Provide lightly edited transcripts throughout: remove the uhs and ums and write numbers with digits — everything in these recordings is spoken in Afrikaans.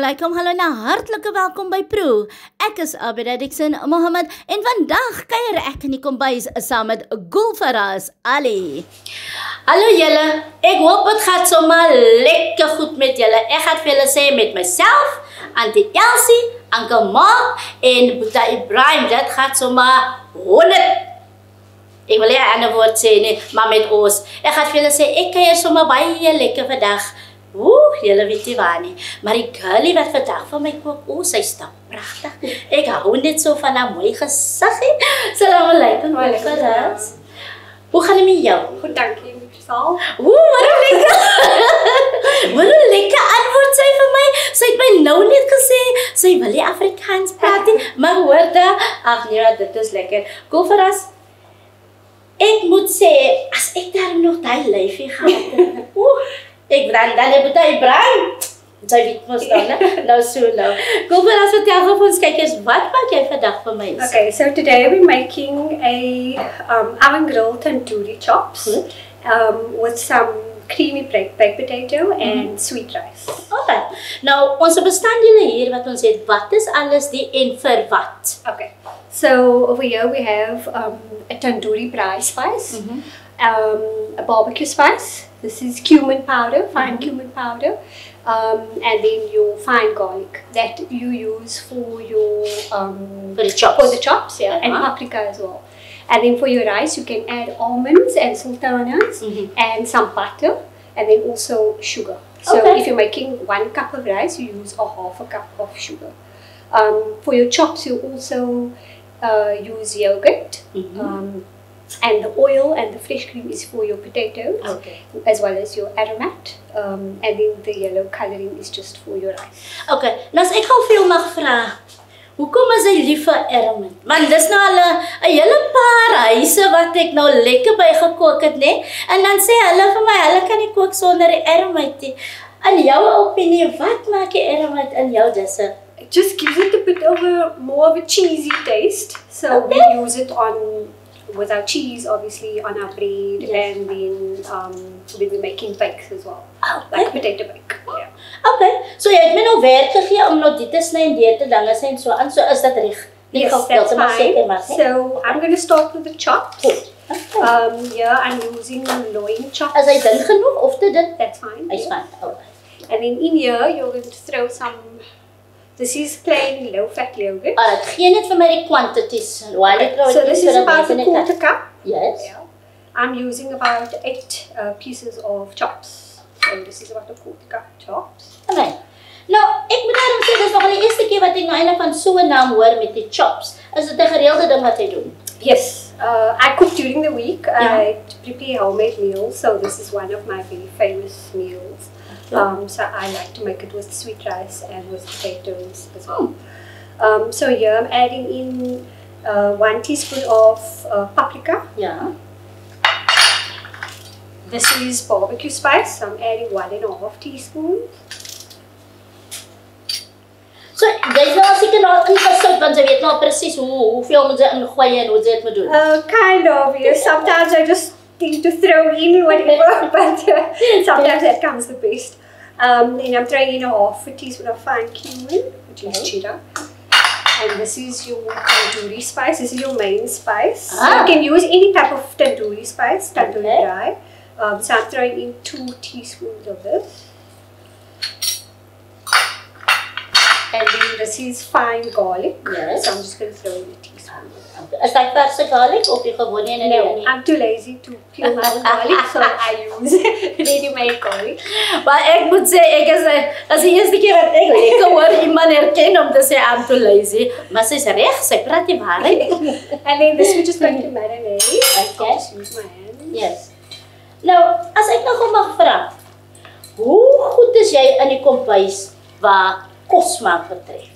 alaikum, hallo en hartlike welkom by Proe. Ek is Abidah, Dixon, Mohamed en vandag kuier ek in die kombuis saam met Gularaaz Allie. Hallo julle, ek hoop het gaat sommer lekker goed met julle. Ek gaan vir julle sê met myself, Auntie Elsie, Uncle Mark en Boeta Ibrahim, dit gaat sommer 100. Ek wil nie 'n ander woord sê nie, maar met ons. Ek gaan vir julle sê, ek kuier sommer baie lekker vandag. Julle weet nie waar nie. Maar die girlie wat vandag vir my kook, sy staan pragtig. Ek hou net so van haar mooi gesiggie. Salam alaikum, Gularaaz. Hoe gaan het met jou? Goed, dankie. Sal. Wat een lekker. Wat een lekker antwoord sy vir my. Sy het my nou net gesê, sy wil nie Afrikaans praat nie, maar hoor daar, ag nee, dit is lekker. Gularaaz, ek moet sê, as ek daar nog die lyfie gehad het, ek dan heb Boeta Ibrahim. Sy weet mos dan, né? Nou so nou. Gularaaz, vertel vir ons kykers, wat maak jy vandag vir my? Okay, so today we're making a oven grilled tandoori chops with some creamy baked potato and sweet rice. Okay. Nou, ons bestanddele hier wat ons het, wat is alles die en vir wat? Okay, so over here we have a tandoori braai spice, a barbecue spice. This is cumin powder, fine cumin powder, and then your fine garlic that you use for your for the chops, yeah, and paprika as well. And then for your rice, you can add almonds and sultanas and some butter, and then also sugar. So if you're making 1 cup of rice, you use a half a cup of sugar. For your chops, you also use yogurt. And the oil and the fresh cream is for your potatoes, as well as your aromat, and then the yellow coloring is just for your rice. Okay, nou as ek gou veel mag vra, hoekom is jy lief vir aromat? Want dis nou al 'n hele paar huise wat ek nou lekker by gekook het, né? En dan sê hulle vir my, hulle kan nie kook sonder die aromat nie. In jou opinie, wat maak die aromat in jou dessert? It just gives it a bit of more of a cheesy taste. So we use it with our cheese, obviously, on our bread, and then we'll be making bakes as well, like potato bake. Yeah. Okay, so jy het my nou werk gegee om nou dit te sny en dit te dinge sê en so aan, so is dat reg? Yes, that's fine. So I'm going to start with the chops. Yeah, I'm using loin chops. Is hy dun genoeg of te dun? That's fine. Hy's fine. And then in here, you're going to throw some. This is plain low-fat yogurt. Alright, gee net vir my die quantities. So this is about a quarter cup. Yes. Yeah. I'm using about 8 pieces of chops. So this is about a quarter cup chops. Okay. Nou, ek moet daarom sê, dis nog die eerste keer wat ek nou einde van so 'n naam hoor met die chops. Is dit 'n gereelde ding wat jy doen? Yes. I cook during the week. I prepare homemade meals. So this is one of my very famous meals. So I like to make it with sweet rice and with potatoes as well. So here I'm adding in 1 teaspoon of paprika. Yeah. This is barbecue spice. So I'm adding 1.5 teaspoons. So jy nou as ek nou ingesit, want jy weet nou presies hoeveel moet jy ingooi en hoe jy dit moet doen. Kind of, yes. Sometimes I just think to throw in whatever, but sometimes that comes the best. Then I'm throwing in a half a teaspoon of fine cumin, which is cheddar. And this is your tandoori spice. This is your main spice. So you can use any type of tandoori spice, tandoori dry. So I'm throwing in 2 teaspoons of this. And then this is fine garlic. Yes. So I'm just going to throw in a teaspoon. Is dat verse garlic of die gewone een? No, I'm too lazy to peel my own garlic, so I use ready-made garlic. Maar ek moet sê, ek is die eerste keer wat ek lekker hoor iemand herken om te sê, I'm too lazy. Maar sy is reg, sy praat die waarheid. And then this we're just going to marinate. Okay. I'll just use my hands. Yes. Nou, as ek nog mag vra, hoe goed is jy in die kombuis waar kos maak betref?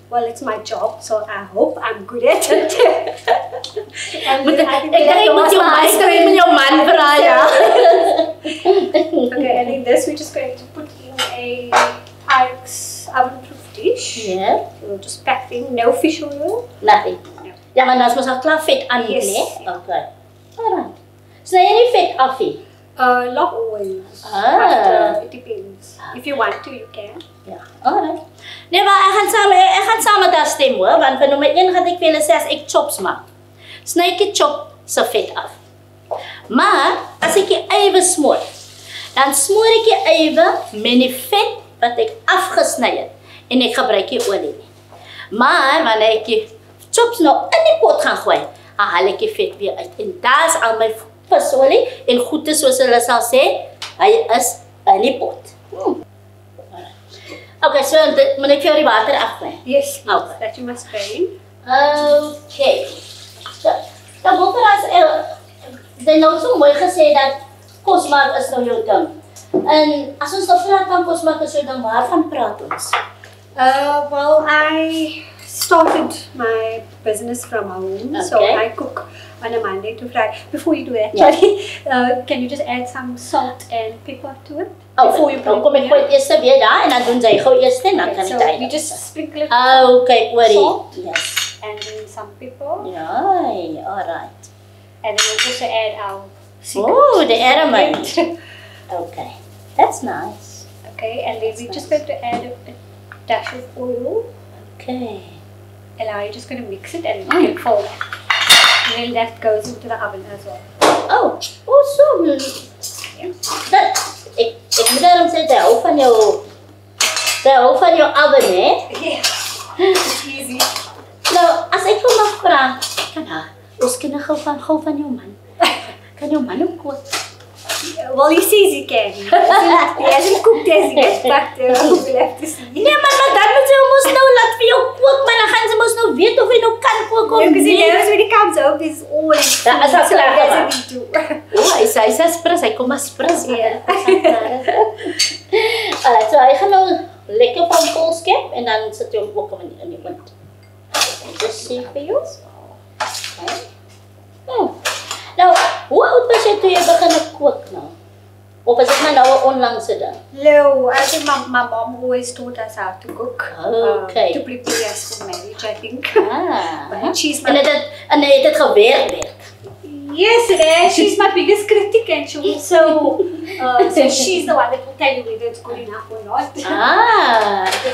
Well, it's my job, so I hope I'm good at it. Ek moet jou meester en jou man vra, ja. Okay, and in this we're just going to put in a Pyrex oven-proof dish. Yeah. We'll just pack in, no fish oil. Nothing. No. Ja, maar dan is mos al klaar vet aan, Yes. nee? Okay. Alright. Sny jy nie vet af nie? Not always. But it depends. If you want to, you can. Ja, alright. Nee, maar ek gaan saam met haar stem hoor, want vir nommer 1 gaan ek vir julle sê as ek chops maak. Sny ek die chop se vet af. Maar as ek die eiwe smoor, dan smoor ek die eiwe met die vet wat ek afgesny het en ek gebruik die olie nie. Maar wanneer ek die chops nou in die pot gaan gooi, dan haal ek die vet weer uit. En daar is al my visolie en goede soos hulle sal sê, hy is in die pot. Okay, so moet ek vir jou die water afgooi? Yes, please. That you must strain. Okay. So, dan Gularaaz, jy nou so mooi gesê dat kosmaak is nou jou ding. En as ons nou praat van kosmaak is jou ding, waarvan praat ons? Well, I started my business from home, so I cook on a Monday to Friday. Before you do that, can you just add some salt and pepper to it? Before you put kom ek gooi eers weer daar en dan doen jy gou eers en dan kan so jy. we just sprinkle it salt, yes. and then some pepper. Yeah, alright. And then we'll also add our secret. Oh, the aromat. Okay, that's nice. Okay, and then we're just going to add a dash of oil. Okay. And now you're just going to mix it and make it fold. And then that goes into the oven as well. Oh, so dat ek moet daarom sê jy hou van jou oven, hè? Yeah, it's easy. Nou, as ek vir my vra, ons ken gou van jou man. Kan jou man ook kook? Well, he says he can. He hasn't cooked as yet, but we'll have to see. Nee, maar dan moet jy mos nou laat vir jou kook, maar dan gaan sy mos nou weet of hy nou kan kook of nie. Because he knows when he comes home, he's always dat is al klaar doesn't need to. Oh, hy sê spris, hy kom maar spris. Yeah. Alright, so hy gaan nou lekker van vol skep en dan sit jy hom ook in die wind. Just see vir jou. Okay. Nou, hoe oud was jy toe jy begin kook nou? Of is dit nou 'n onlangse ding? No, I think my mom always taught us how to cook. Okay. To prepare us for marriage, I think. But she's my... En het dit gewerk? Yes, it is. She's my biggest critic, and she also, so she's the one that will tell you whether it's good enough or not.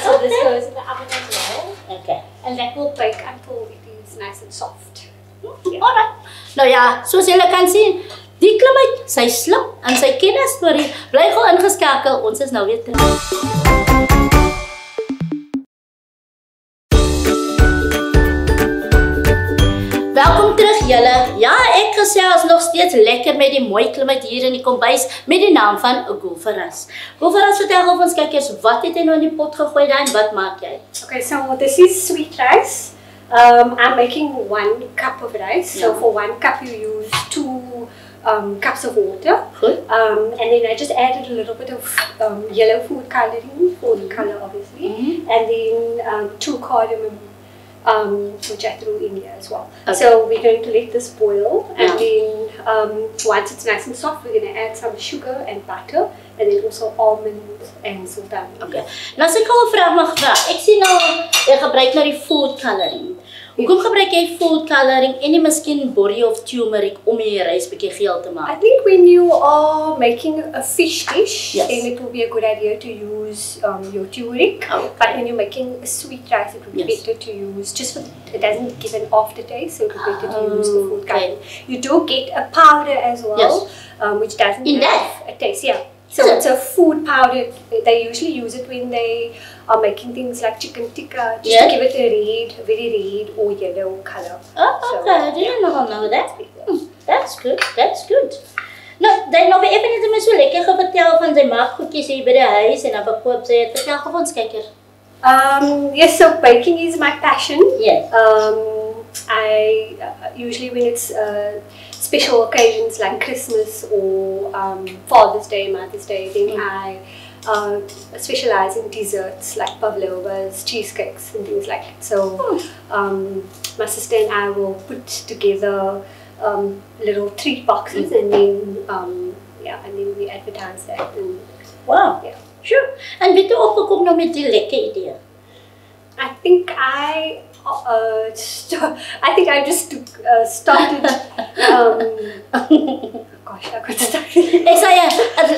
So this goes in the oven as well. Okay. And that will bake until it is nice and soft. Yeah. Alright. Nou ja, soos julle kan sien, die klimuit, sy slip en sy ken 'n storie. Bly gou ingeskakel, ons is nou weer terug. Welkom terug julle. Ja, ek gesels nog steeds lekker met die mooi klimuit hier in die kombuis met die naam van Gularaaz. Gularaaz, vertel gou ons kykkers, wat het jy nou in die pot gegooi daar en wat maak jy? Okay, so this is sweet rice. I'm making 1 cup of rice. So for 1 cup you use 2 cups of water. Good. And then I just added a little bit of yellow food coloring for the color, obviously. And then 2 cardamom, which I threw in here as well. Okay. So we're going to let this boil, and then once it's nice and soft, we're going to add some sugar and butter, and then also almonds and sultan. Okay. Nou as ek gou 'n vraag mag vra. Ek sien nou jy gebruik nou die food coloring. Hoekom gebruik jy food coloring en nie miskien borrie of turmeric om die rys bietjie geel te maak? I think when you are making a fish dish, then it will be a good idea to use your turmeric. But when you're making a sweet rice, it would be better to use, just for, it doesn't give an aftertaste, so it would be better to use the food coloring. You do get a powder as well, which doesn't have a taste. Yeah. So it's a food powder. They usually use it when they are making things like chicken tikka, just to give it a red, very red or yellow color. Oh, okay. I didn't know that. That's good. That's good. Nou, dan nog even net my so lekker vertel van sy maak goedjies hier by die huis en dan verkoop sy dit. Vertel gou ons kykker. Yes, so baking is my passion. Yes. I usually when it's special occasions like Christmas or Father's Day, Mother's Day, then I specialize in desserts like pavlovas, cheesecakes and things like that. So my sister and I will put together little treat boxes and then and then we advertise that. And, wow. Yeah. Sure. En weet jy opgekom nou met die lekker idee? I think I just started. gosh, ek het dit. Ek sê ja,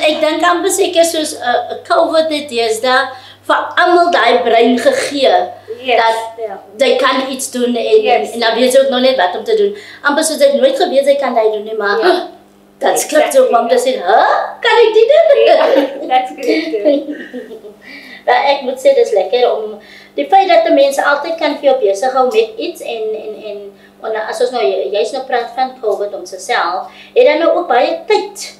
ek dink amper seker soos 'n COVID het deesdae vir almal daai brein gegee. Yes, Dat jy kan iets doen en dan weet jy ook nog net wat om te doen. Amper soos ek nooit geweet jy kan dit doen nie, maar dat skrik so om te sê, kan ek dit doen? That's good. Ek moet sê dis lekker om die feit dat die mense altyd kan vir jou besig hou met iets en as ons nou jy's nou praat van COVID om self, het dan nou ook baie tyd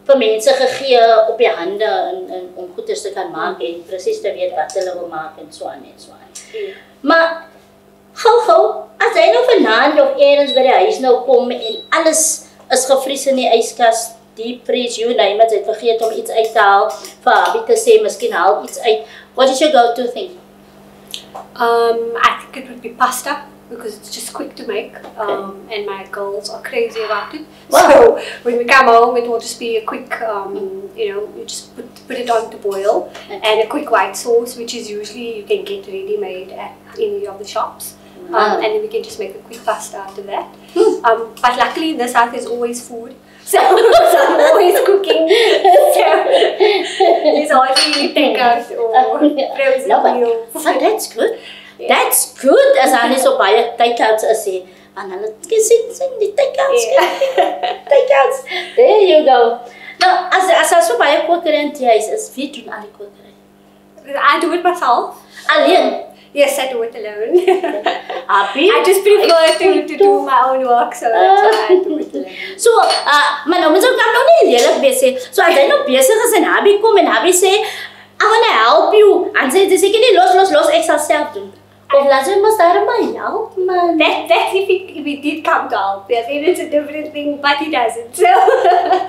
vir mense gegee op die hande en om goeders te kan maak en presies te weet wat hulle wil maak en so aan en so aan. Maar gou, as jy nou vanaand of eers by die huis nou kom en alles is gevries in die yskas, deep freeze, you name it, jy het vergeet om iets uit te haal, vir Abby te sê, miskien haal iets uit. What is your go-to thing? I think it would be pasta because it's just quick to make, and my girls are crazy about it. Wow. So when we come home, it will just be a quick, you just put it on to boil, and a quick white sauce, which is usually you can get ready made at any of the shops. And then we can just make a quick pasta out of that. But luckily in this house there's always food. So I'm always cooking. So it's always takeout or frozen meals. But that's good. Yeah. That's good as aan is op baie takeouts as jy aan hulle sien die takeouts. Takeouts. There you go. Nou as so baie kokery in die huis is, wie doen al die kokery? I do it myself. Alleen? Yes, I do it alone. Happy? I just prefer to do my own work, so that's why I do it alone. So, maar nou mens ook nou nie lelik wees sê. So as jy nou besig is en Abby kom en Abby sê, I want to help you. En sê dis ek nie los, ek sal self doen. Of laat jy mos daar maar help man. That's if he did come to help. Yes, and it's a different thing, but he doesn't. So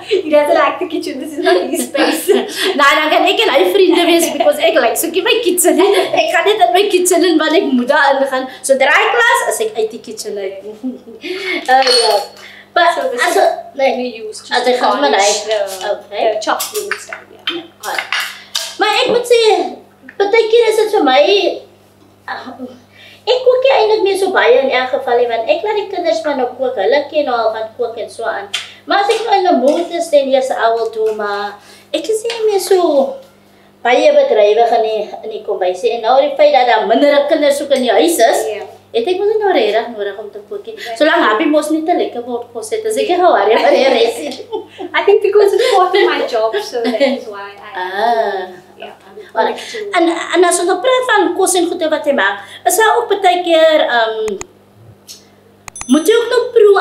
he doesn't like the kitchen. This is not his space. Nou, dan kan ek en hy vriende wees because ek like so my kitchen. Ek gaan net in my kitchen in want ek moet daar ingaan. So draai klas as ek uit die kitchen uit. Ja. But so this is like we use to garnish the chopped things down. Yeah. Maar ek moet sê, baie keer is dit vir my ek kook nie eintlik meer so baie in elk geval nie, want ek laat die kinders maar nou kook, hulle ken al van kook en so aan. Maar as ek nou in die mood is, dan yes, I will do, maar ek is nie meer so baie bedrywig in die kombuis nie. En nou die feit dat daar minder kinders ook in die huis is, het ek mos nou regtig nodig om te kook. Solank Abby mos nie te lekker word kos het, as ek gewaar vir die res. I think because it's part of my job, so that is why En as ons nou praat van kos en goede wat jy maak, is daar ook baie keer moet jy ook nou proe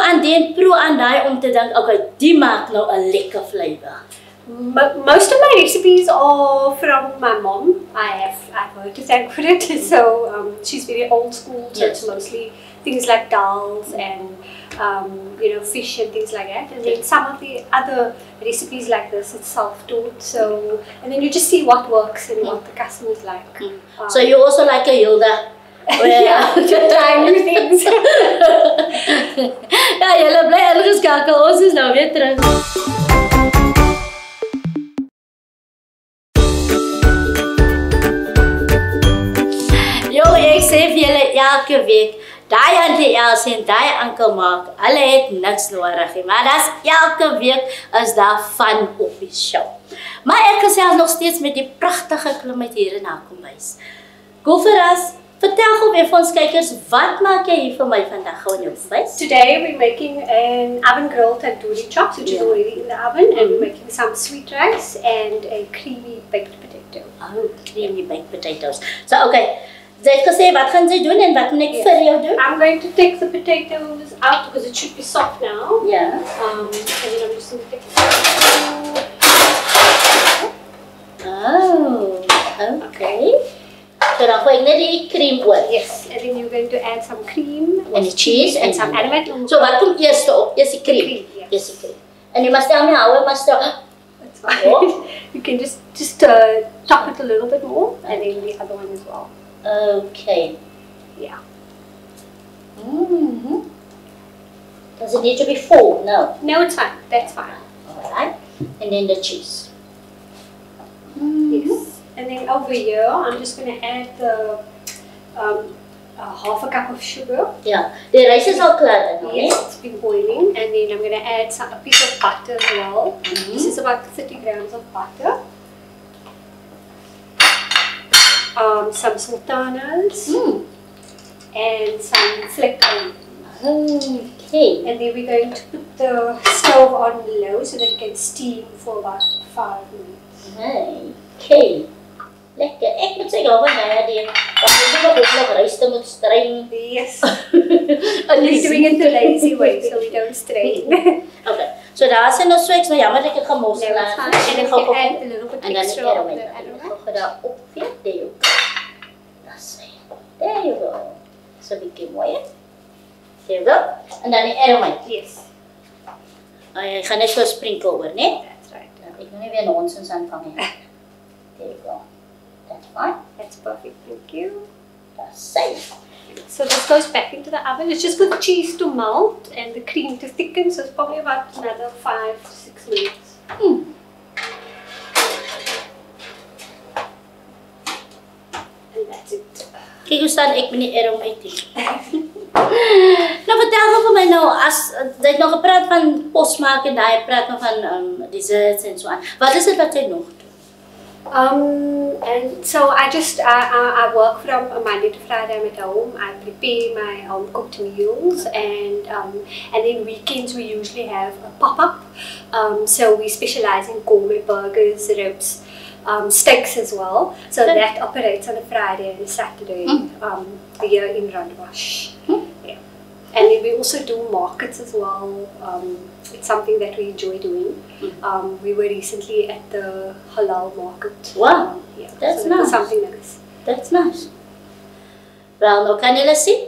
aan daai om te dink, okay, die maak nou 'n lekker flavor. Most of my recipes are from my mom. I have her to thank for it. So she's very old school, so it's mostly things like dals and fish and things like that. And then some of the other recipes like this, it's self-taught. So and then you just see what works and what the customers like. So you also like a Hilda. Yeah, to try new things. Ja, julle bly ingeskakel. Ons is nou weer terug. Ek sê vir julle elke week, daai auntie Els en daai oom maak, hulle het niks nodig nie, maar dis elke week is daar van op die show. Maar ek gesels nog steeds met die pragtige klim uit hier in haar kombuis. Gularaaz, vertel gou weer vir ons kykers, wat maak jy hier vir my vandag gou in jou kombuis? Today we're making an oven grilled tandoori chops, which is already in the oven, and we're making some sweet rice and a creamy baked potato. Oh, creamy baked potatoes. So, okay. Jy het gesê wat gaan jy doen en wat moet ek vir jou doen? I'm going to take the potatoes out because it should be soft now. Yeah. And then I'm just going to take it out. Oh, okay. So dan gooi ek net die cream oor. Yes, and then you're going to add some cream and the cheese and some animate. So wat kom eers op? Eers die cream. Yes, die cream. And you must tell me how I must That's fine. Oh. You can just top it a little bit more, and then the other one as well. Okay. Yeah. Does it need to be full? No. No, it's fine. That's fine. Alright. And then the cheese. Yes. And then over here, I'm just going to add the half a cup of sugar. Yeah. The rice is all clear. Yes, it's been boiling. And then I'm going to add a piece of butter as well. This is about 30 grams of butter. Some sultanas and some flake onion. Okay. And then we're going to put the stove on low so that it can steam for about 5 minutes. Okay. Lekker. Ek moet sê gou van nou die want jy moet ook nog rys te moet strain. Yes. We're doing it the lazy way so we don't strain. Okay. So daar's nou sweeks nou jammer ek het gemors No, laat. and then you can add a little bit En dan extra of the aroma. Daar op weer. There you go. That's it. There you go. So bietjie mooi. There you go. En dan die aroma. Yes. Ek gaan net so sprinkle oor, né? That's right. Ek wil nie weer nonsens aanvang nie. There you go. That's fine. That's perfect. Thank you. That's safe. So this goes back into the oven. It's just for the cheese to melt and the cream to thicken. So it's probably about another 5 to 6 minutes. And that's it. Kijk hoe staan ek met die erom uit hier. Nou vertel gou vir my nou, as jy het nog gepraat van pos maak en daai praat nog van desserts en so aan. Wat is dit wat jy nog doen? And so I work from Monday to Friday. I'm at home. I prepare my home cooked meals, and then weekends we usually have a pop-up. So we specialize in gourmet burgers, ribs, steaks as well. So that operates on a Friday and a Saturday here in Randwash. Yeah. And then we also do markets as well. It's something that we enjoy doing. We were recently at the halal market. Wow, yeah, that's so nice. Something nice. That's nice. Wel, nou kan julle sien.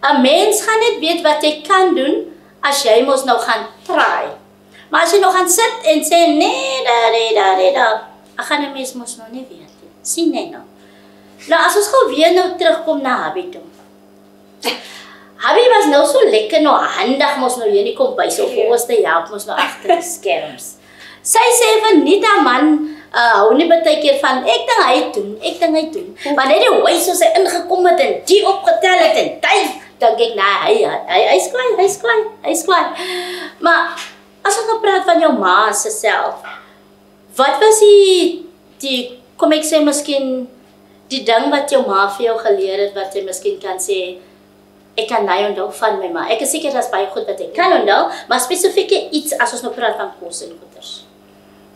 'n Mens gaan net weet wat jy kan doen as jy mos nou gaan try. Maar as jy nou gaan sit en sê nee, daar, ek gaan 'n mens mos nou nie weet nie. Sien jy nou? Nou as ons gou weer nou terugkom na Abidah. Habie was nou so lekker nou handig mos nou hier in die kombuis of ons te help mos nou agter die skerms. Sy sê van nie dat man hou nie baie keer van ek dink hy doen. Wanneer die huis so sy ingekom het en die opgetel het en tyd dink ek nee, hy's kwaai. Maar as ons gepraat van jou ma se self, wat was die kom ek sê miskien die ding wat jou ma vir jou geleer het wat jy miskien kan sê ek kan nou onthou van my ma. Ek is seker dat baie goed wat ek kan onthou, maar spesifiek iets as ons nou praat van kos en goeders.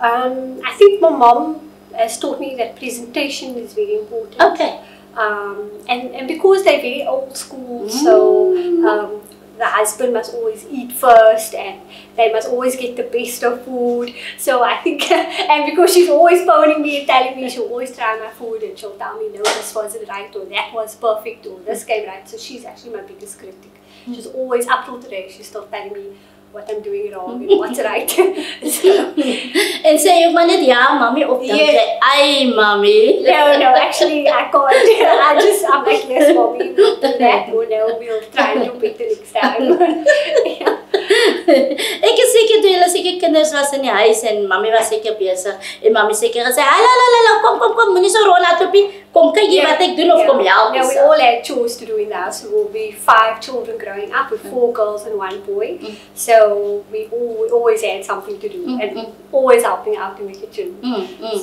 I think my mom has taught me that presentation is very important. Okay. And because they're very old school, so the husband must always eat first and they must always get the best of food. So I think, and because she's always phoning me and telling me, she'll always try my food and she'll tell me, no, this wasn't right or that was perfect or this came right. So she's actually my biggest critic. She's always, up till today, she's still telling me what I'm doing wrong and what's right. En sê jy maar net ja, mami, of dan sê ai, mami. No, actually I can't. I'm like, yes, mommy, we'll do that. Or no, we'll try and do better next time. Yeah. Ek is seker toe julle seker kinders was in die huis en mami was seker besig en mami seker gesê, "Halala, kom, moenie so rol atopie. Kom kyk hier wat ek doen of kom help." Yeah, we all had chores to do in the house. We will be 5 children growing up with 4 girls and 1 boy. So we always had something to do and always helping out in the kitchen.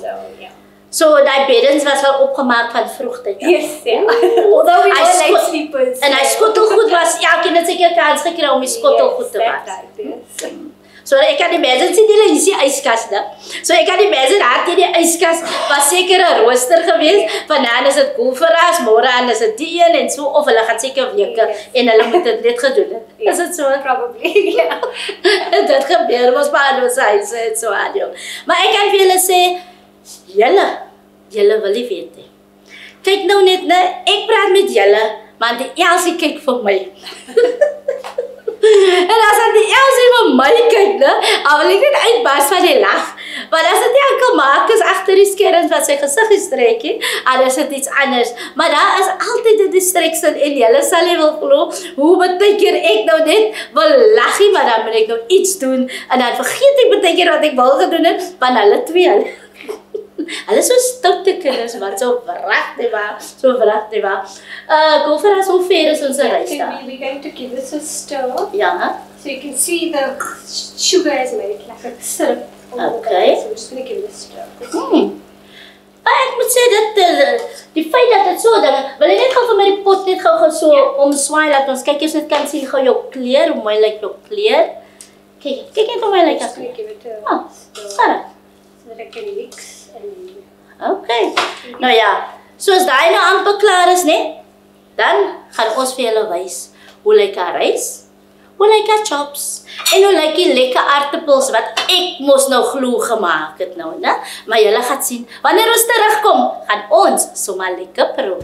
So yeah. So daai beddens was wel opgemaak van vroegtyd. Yes, yeah. Although we were late sleepers. En hy skottelgoed was elkeen het seker kans gekry om die skottelgoed te was. Yes. So ek kan imagine sien hulle hier die yskas da. So ek kan imagine daar teen die yskas was seker 'n rooster geweest. Vanaand is dit Gularaaz, môre aan is dit die een en so of hulle gaan seker weke en hulle moet dit net gedoen het. Is dit so? Probably, yeah. Dit gebeur mos by ons huise en so aan jou. Maar ek kan vir julle sê Julle wil nie weet nie. Kyk nou net, ek praat met julle, maar die Elsie kyk vir my. En as die Elsie vir my kyk, al wil ek net uitbars van die lag. Maar as dit nie enkel maak is agter die skerms wat sy gesig gestrek het, dan is dit iets anders. Maar daar is altyd 'n distraction en julle sal nie wil glo hoe baie keer ek nou net wil lag nie, maar dan moet ek nou iets doen en dan vergeet ek baie keer wat ek wou gedoen het, van hulle twee. Hulle so stoute kinders wat so wragtig was. Gularaaz, hoe ver is ons reis daar? We're going to give this a stir. Ja. So you can see the sugar has made like a syrup. Okay. So I'm just going to give it a stir. Ek moet sê dat die feit dat dit so dat wil jy net gou vir my die pot net gou so omswaai laat ons kyk eers net kan sien gou jou kleur, hoe mooi lyk jou kleur. Kyk net hoe mooi lyk Just dit. going to give it a stir Sarah. so that I can mix and Okay. Nou ja, soos daai nou amper klaar is, né? Dan gaan ons vir julle wys hoe lyk haar rys, hoe lyk haar chops en hoe lyk die lekker aartappels wat ek mos nou glo gemaak het nou, né? Maar julle gaan sien, wanneer ons terugkom, gaan ons sommer lekker proe.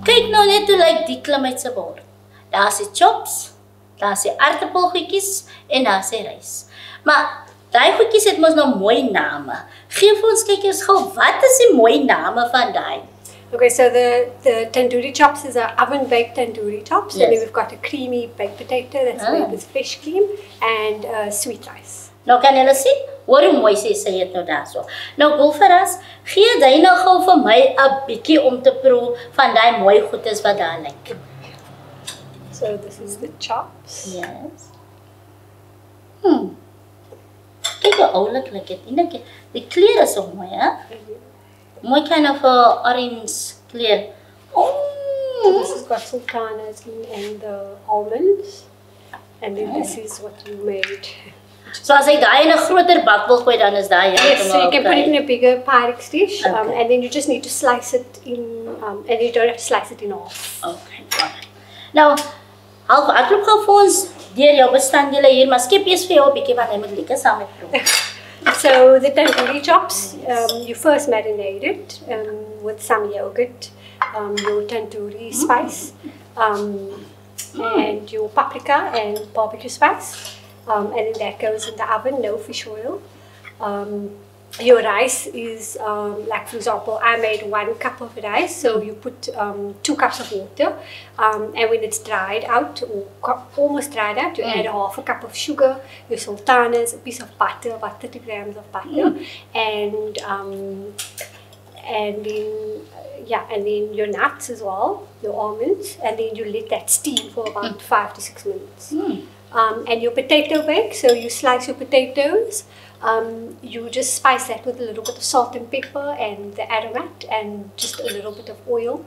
Kyk nou net hoe lyk die klim uit se bord. Daar's die chops, daar's die aartappelgoedjies en daar's die rys. Maar daai goedjies het mos nou mooi name. Geef ons kykies gou, wat is die mooi name van daai? Okay, so the tandoori chops is our oven-baked tandoori chops. Yes. And then we've got a creamy baked potato that's made with fresh cream and sweet rice. Nou kan julle sien, hoor hoe mooi sy het nou daarso. Nou Gularaaz, gee jy nou gou vir my 'n bietjie om te proe van daai mooi goedes wat daar lyk. So this is the chops. Yes. Kyk hoe oulik lyk dit. Die kleur is so mooi, hè? Mooi kind of orange kleur. So this has got sultanas and the almonds. And then this is what you made. So as ek daai in 'n groter bak wil gooi, dan is daai Yes, so you can put it in a bigger Pyrex dish. Okay. And then you just need to slice it in, and you don't have to slice it in half. Okay, got it. Nou, ek loop gou vir ons deur jou bestanddele hier, maar skep eers vir jou 'n bietjie want hy moet lekker saam met proe. So the tandoori chops, you first marinate it with some yogurt, your tandoori spice, and your paprika and barbecue spice, and then that goes in the oven, no fish oil. Your rice is, like for example, I made 1 cup of rice, so you put 2 cups of water, and when it's dried out, or almost dried out, you add half a cup of sugar, your sultanas, a piece of butter, about 30 grams of butter, and then your nuts as well, your almonds, and then you let that steam for about 5 to 6 minutes. And your potato bake, so you slice your potatoes. You just spice that with a little bit of salt and pepper and the aromat and just a little bit of oil,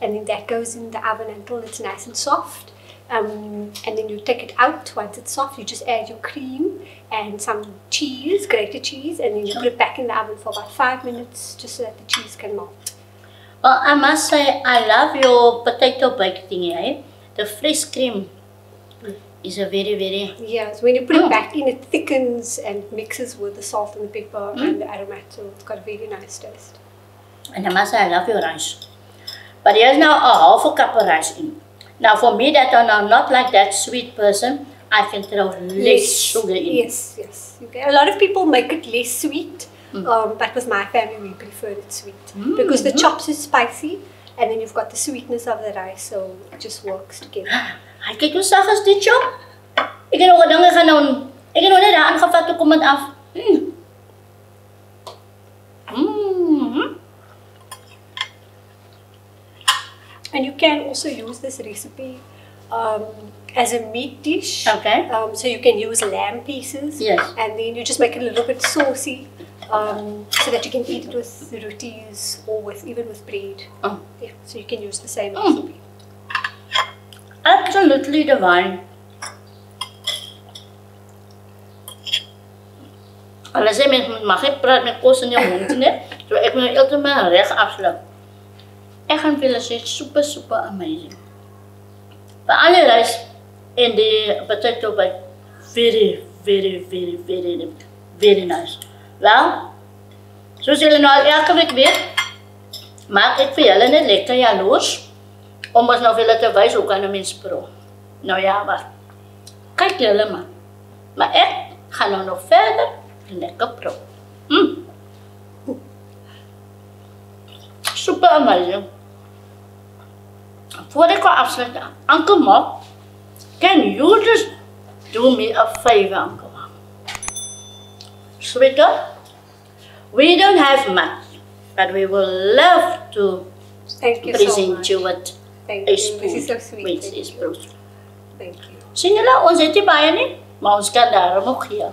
and then that goes in the oven until it's nice and soft. And then you take it out. Once it's soft, you just add your cream and some cheese, grated cheese, and then you put it back in the oven for about 5 minutes just so that the cheese can melt. Well, I must say, I love your potato bake thingy, eh? The fresh cream is a very, very... Yeah, so when you put it back in, it thickens and mixes with the salt and the pepper and the aromat, so it's got a very nice taste. And I must say, I love your rice. But here's now a half a cup of rice in. Now, for me that I'm not like that sweet person, I can throw less sugar in. Yes, yes. Okay. A lot of people make it less sweet, but with my family, we prefer it sweet. Because the chops is spicy, and then you've got the sweetness of the rice, so it just works together. Ay, kyk hoe sag is dit, joh. Ek het nog 'n dinge gaan doen. Ek het nog net daar aangevat toe kom dit af. And you can also use this recipe as a meat dish. Okay. So you can use lamb pieces. Yes. And then you just make it a little bit saucy, so that you can eat it with rotis or even with bread. Yeah. So you can use the same recipe. Absolutely divine. Hulle sê mens mag nie praat met kos in jou mond nie. So ek moet heeltemal reg afsluk. Ek gaan vir julle sê super amazing. But all the rice and the potato bake very nice. Wel, soos julle nou al elke week weet, maak ek vir julle net lekker jaloers. Om ons nou vir julle te wys hoe kan 'n mens proe. Nou ja, maar kyk julle maar. Maar ek gaan nou nog verder en lekker proe. Super amazing. Voor ik ga afsluiten, Uncle Ma, can you just do me a favor, Uncle Ma? Sweetheart, we don't have much, but we will love to Thank you so present much. you with Thank a you. spoon. This is so sweet. Which Thank is you. fruit. Thank you. Sien julle, ons het nie baie nie, maar ons kan daarom ook gee.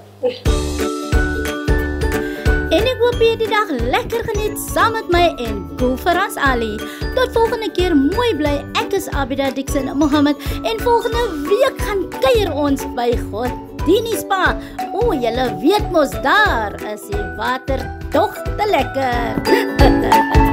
En ek hoop jy die dag lekker geniet saam met my en Gularaaz Allie. Tot volgende keer, mooi bly. Ek is Abidah, Dixon, Mohamed en volgende week gaan kuier ons by Godini Spa. O, julle weet mos daar is die water tog te lekker.